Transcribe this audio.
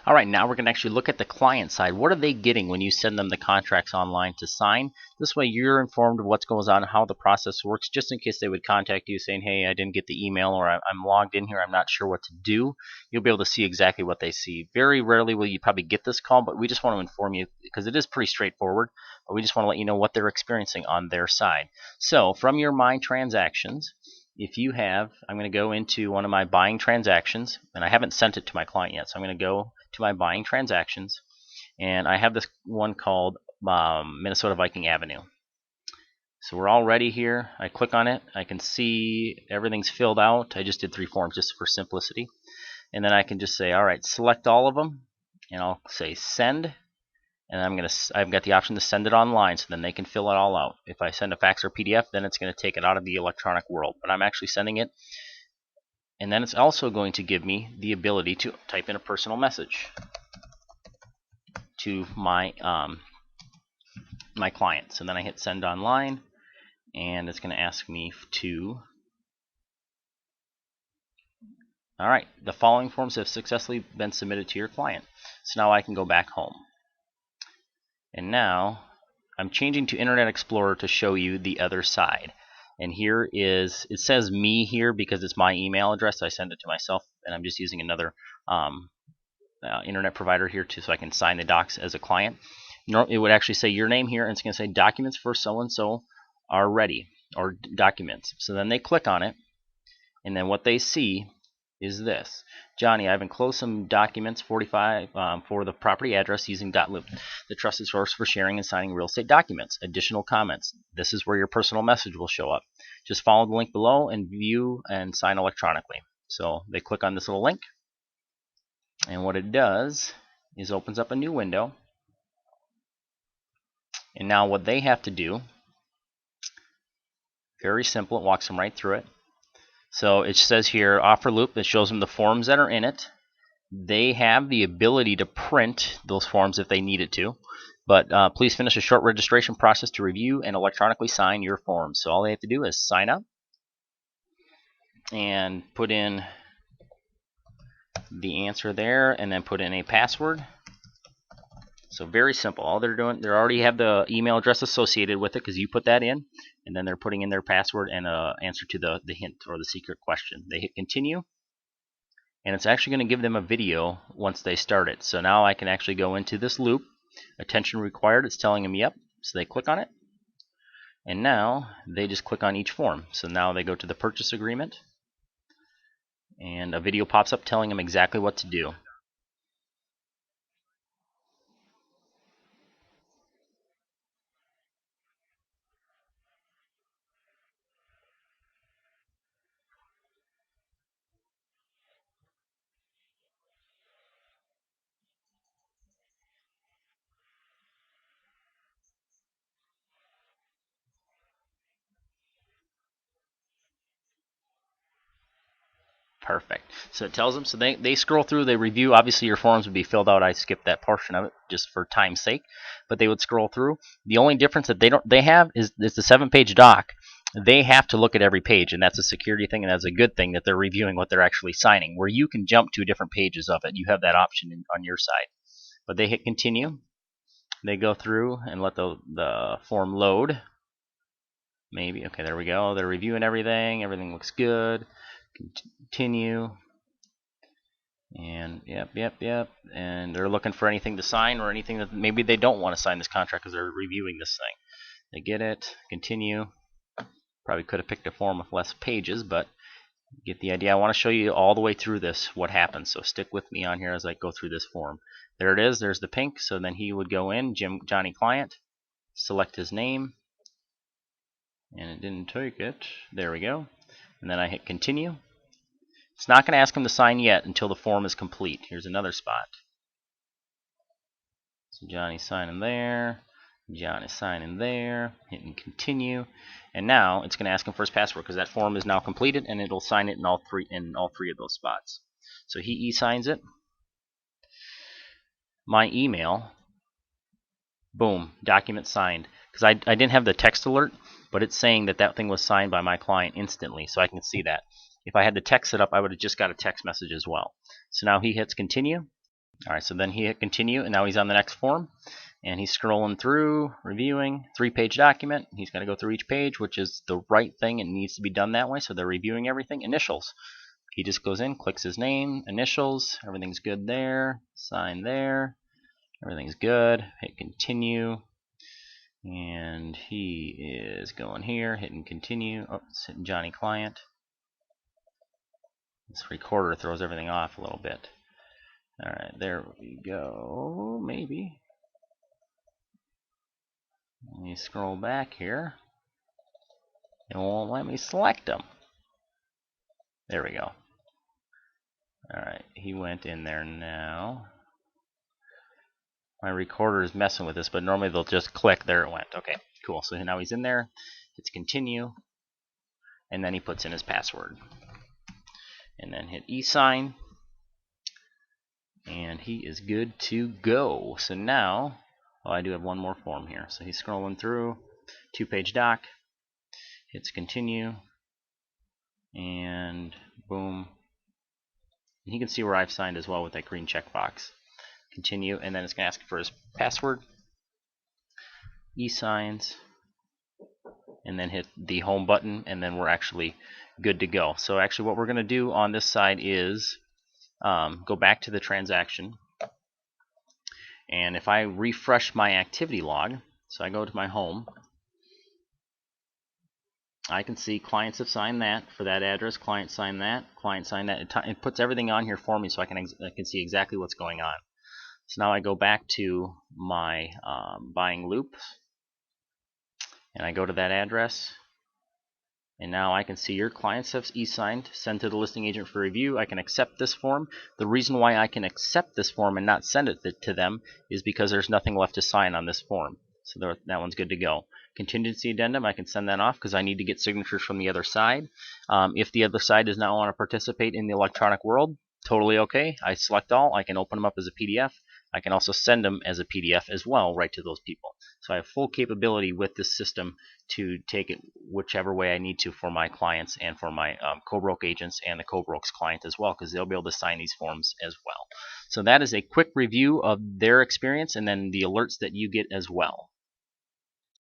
All right, now we're going to actually look at the client side. What are they getting when you send them the contracts online to sign? This way you're informed of what goes on, how the process works, just in case they would contact you saying, hey, I didn't get the email, or I'm logged in here, I'm not sure what to do. You'll be able to see exactly what they see. Very rarely will you probably get this call, but we just want to inform you because it is pretty straightforward, but we just want to let you know what they're experiencing on their side. So from your My Transactions, if you have, I'm going to go into one of my buying transactions, and I haven't sent it to my client yet, so I'm going to go to my buying transactions, and I have this one called Minnesota Viking Avenue. So we're all ready here. I click on it. I can see everything's filled out. I just did 3 forms just for simplicity. And then I can just say, all right, select all of them, and I'll say send. And I've got the option to send it online, so then they can fill it all out. If I send a fax or PDF, then it's going to take it out of the electronic world. But I'm actually sending it. And then it's also going to give me the ability to type in a personal message to my my client. So then I hit send online, and it's going to ask me to, all right, the following forms have successfully been submitted to your client. So now I can go back home. And now I'm changing to Internet Explorer to show you the other side. And here is, it says me here because it's my email address. So I send it to myself, and I'm just using another internet provider here so I can sign the docs as a client. It would actually say your name here, and it's going to say documents for so-and-so are ready, or documents. So then they click on it, and then what they see is this. Johnny, I've enclosed some documents 45 for the property address using .loop, the trusted source for sharing and signing real estate documents. Additional comments. This is where your personal message will show up. Just follow the link below and view and sign electronically. So they click on this little link, and what it does is opens up a new window. And now what they have to do, very simple, it walks them right through it. So it says here, offer loop, that shows them the forms that are in it. They have the ability to print those forms if they needed to. But please finish a short registration process to review and electronically sign your forms. So all they have to do is sign up and put in the answer there, and then put in a password. So very simple. All they're doing, they already have the email address associated with it because you put that in, and then they're putting in their password and an answer to the hint or the secret question. They hit continue, and it's actually going to give them a video once they start it. So now I can actually go into this loop. Attention required. It's telling them yep. So they click on it, and now they just click on each form. So now they go to the purchase agreement, and a video pops up telling them exactly what to do. Perfect. So it tells them, so they scroll through, they review. Obviously your forms would be filled out. I skipped that portion of it just for time's sake, but they would scroll through. The only difference that they have is the 7-page doc. They have to look at every page, and that's a security thing, and that's a good thing that they're reviewing what they're actually signing. Where you can jump to different pages of it, you have that option on your side. But they hit continue. They go through and let the form load. Maybe, okay, there we go. They're reviewing everything. Everything looks good. Continue. And yep. And they're looking for anything to sign or anything that maybe they don't want to sign this contract because they're reviewing this thing. They get it. Continue. Probably could have picked a form with less pages, but get the idea. I want to show you all the way through this what happens. So stick with me on here as I go through this form. There it is. There's the pink. So then he would go in, Johnny Client, select his name, and it didn't take it. There we go. And then I hit continue. It's not going to ask him to sign yet until the form is complete. Here's another spot. So Johnny's signing there. Johnny's signing there. Hitting continue. And now it's going to ask him for his password because that form is now completed, and it'll sign it in all three of those spots. So he e-signs it. My email. Boom. Document signed. Because I didn't have the text alert, but it's saying that thing was signed by my client instantly, so I can see that. If I had the text set up, I would have just got a text message as well. So now he hits continue, Alright, so then he hit continue, and now he's on the next form. And he's scrolling through, reviewing, 3-page document. He's going to go through each page, which is the right thing. It needs to be done that way, so they're reviewing everything. Initials. He just goes in, clicks his name, initials, everything's good there, sign there, everything's good, hit continue, and he is going here, hitting continue. Oh, it's hitting Johnny Client. This recorder throws everything off a little bit. Alright, there we go, maybe. Let me scroll back here. It won't let me select them. There we go. Alright, he went in there now. My recorder is messing with this, but normally they'll just click. There it went. Okay, cool. So now he's in there. Hits continue. And then he puts in his password. And then hit e-sign. And he is good to go. So now, I do have one more form here. So he's scrolling through. 2-page doc. Hits continue. And boom. And he can see where I've signed as well with that green checkbox. Continue, and then it's going to ask for his password. E-signs. And then hit the home button, and then we're actually good to go. So actually what we're going to do on this side is go back to the transaction. And if I refresh my activity log, so I go to my home, I can see clients have signed that for that address, client signed that, client signed that. It puts everything on here for me so I can see exactly what's going on. So now I go back to my buying loop, and I go to that address, and now I can see your clients have e-signed, sent to the listing agent for review. I can accept this form. The reason why I can accept this form and not send it to them is because there's nothing left to sign on this form. So that one's good to go. Contingency addendum, I can send that off because I need to get signatures from the other side. If the other side does not want to participate in the electronic world, totally okay. I select all. I can open them up as a PDF. I can also send them as a PDF as well right to those people. So I have full capability with this system to take it whichever way I need to for my clients and for my co-broke agents and the co-broke's client as well, because they'll be able to sign these forms as well. So that is a quick review of their experience and then the alerts that you get as well.